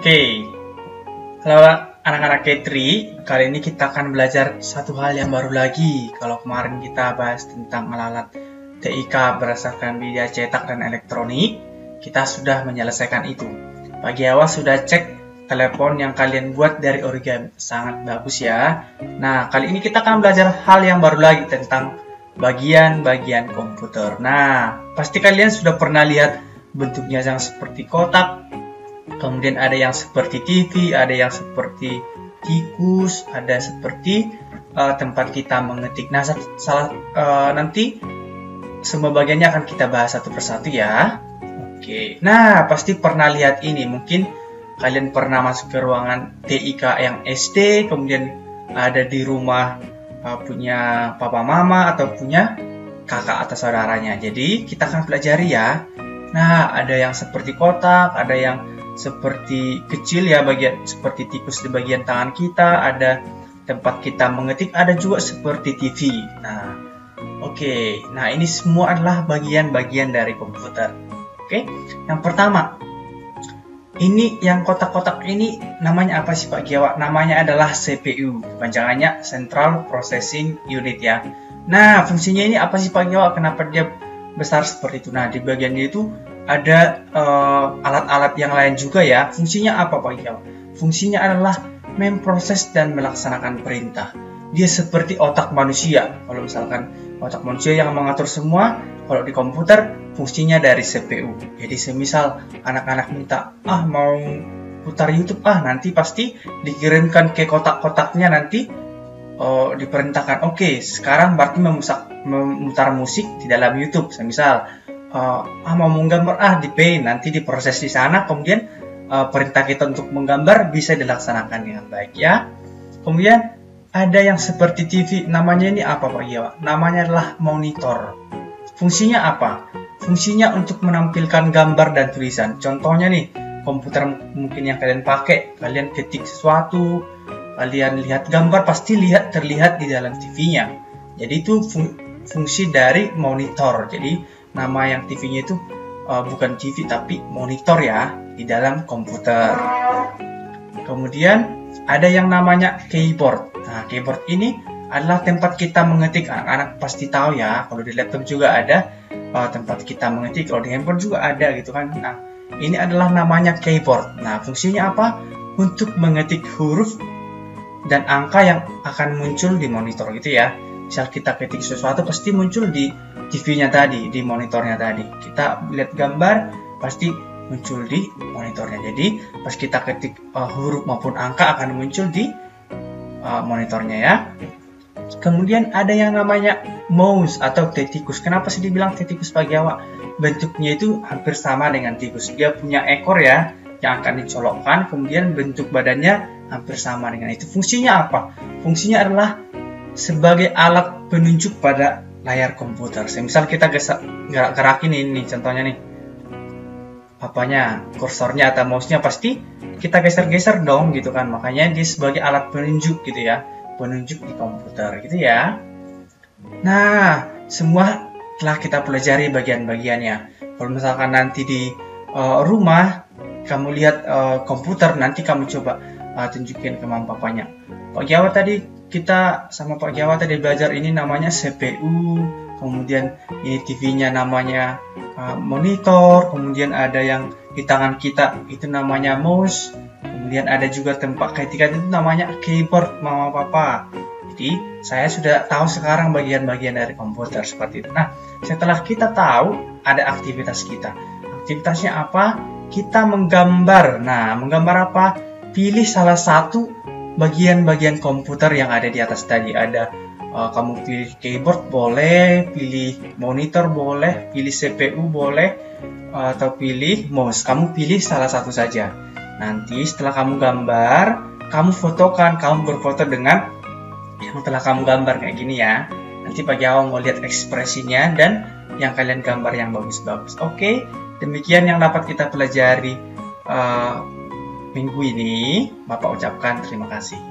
Oke, halo anak-anak K3, kali ini kita akan belajar satu hal yang baru lagi. Kalau kemarin kita bahas tentang alat-alat TIK berdasarkan media cetak dan elektronik, kita sudah menyelesaikan itu. Bagi awal sudah cek telepon yang kalian buat dari origami, sangat bagus ya. Nah, kali ini kita akan belajar hal yang baru lagi tentang bagian-bagian komputer. Nah, pasti kalian sudah pernah lihat bentuknya yang seperti kotak, kemudian ada yang seperti TV, ada yang seperti tikus, ada seperti tempat kita mengetik. Nah, nanti semua bagiannya akan kita bahas satu persatu ya. Oke, nah pasti pernah lihat ini. Mungkin kalian pernah masuk ke ruangan TIK yang SD, kemudian ada di rumah punya papa mama atau punya kakak atau saudaranya. Jadi kita akan pelajari ya. Nah, ada yang seperti kotak, ada yang seperti kecil ya, bagian seperti tikus di bagian tangan kita, ada tempat kita mengetik, ada juga seperti TV. Nah, oke. Nah, ini semua adalah bagian-bagian dari komputer. Oke. Yang pertama, ini yang kotak-kotak ini namanya apa sih Pak Giawa? Namanya adalah CPU, panjangannya Central Processing Unit ya. Nah, fungsinya ini apa sih Pak Giawa? Kenapa dia besar seperti itu? Nah, di bagiannya itu ada alat-alat yang lain juga ya. Fungsinya apa Pak Giawa? Fungsinya adalah memproses dan melaksanakan perintah. Dia seperti otak manusia. Kalau misalkan otak manusia yang mengatur semua, kalau di komputer fungsinya dari CPU. Jadi semisal anak-anak minta, mau putar YouTube, nanti pasti dikirimkan ke kotak-kotaknya, nanti diperintahkan, oke, sekarang berarti memutar musik di dalam YouTube. Semisal mau menggambar, di Paint, nanti diproses di sana, kemudian perintah kita untuk menggambar bisa dilaksanakan dengan baik ya. Kemudian ada yang seperti TV, namanya ini apa Pak Giawa? Namanya adalah monitor. Fungsinya apa? Fungsinya untuk menampilkan gambar dan tulisan. Contohnya nih, komputer mungkin yang kalian pakai, kalian ketik sesuatu, kalian lihat gambar, pasti terlihat di dalam TV-nya. Jadi itu fungsi dari monitor. Jadi nama yang TV-nya itu bukan TV tapi monitor ya, di dalam komputer. Kemudian ada yang namanya keyboard. Nah, keyboard ini adalah tempat kita mengetik. Anak-anak pasti tahu ya, kalau di laptop juga ada tempat kita mengetik, kalau di handphone juga ada gitu kan. Nah, ini adalah namanya keyboard. Nah, fungsinya apa? Untuk mengetik huruf dan angka yang akan muncul di monitor gitu ya. Misal kita ketik sesuatu pasti muncul di TV-nya tadi, di monitornya tadi. Kita lihat gambar pasti muncul di monitornya. Jadi pas kita ketik huruf maupun angka akan muncul di monitornya ya. Kemudian ada yang namanya mouse atau tikus. Kenapa sih dibilang tikus Pak Giawa? Bentuknya itu hampir sama dengan tikus. Dia punya ekor ya, yang akan dicolokkan. Kemudian bentuk badannya hampir sama dengan itu. Fungsinya apa? Fungsinya adalah sebagai alat penunjuk pada layar komputer. Misal kita gerakin ini contohnya nih, kursornya atau mouse-nya pasti kita geser-geser dong gitu kan. Makanya dia sebagai alat penunjuk gitu ya, penunjuk di komputer gitu ya. Nah, semua telah kita pelajari bagian-bagiannya. Kalau misalkan nanti di rumah kamu lihat komputer, nanti kamu coba tunjukin ke mama papanya. Pak Giawa tadi kita sama Pak Giawa tadi belajar ini namanya CPU, kemudian ini TV-nya namanya monitor, kemudian ada yang di tangan kita itu namanya mouse, kemudian ada juga tempat ketika itu namanya keyboard mama papa. Jadi saya sudah tahu sekarang bagian-bagian dari komputer seperti itu. Nah, setelah kita tahu ada aktivitas kita. Aktivitasnya apa? Kita menggambar. Nah, menggambar apa? Pilih salah satu bagian-bagian komputer yang ada di atas tadi. Ada kamu pilih keyboard boleh, pilih monitor boleh, pilih CPU boleh, atau pilih mouse. Kamu pilih salah satu saja. Nanti setelah kamu gambar, kamu fotokan, kamu berfoto dengan yang telah kamu gambar kayak gini ya. Nanti Pak Giawa mau lihat ekspresinya dan yang kalian gambar yang bagus-bagus. Oke, demikian yang dapat kita pelajari minggu ini. Bapak ucapkan terima kasih.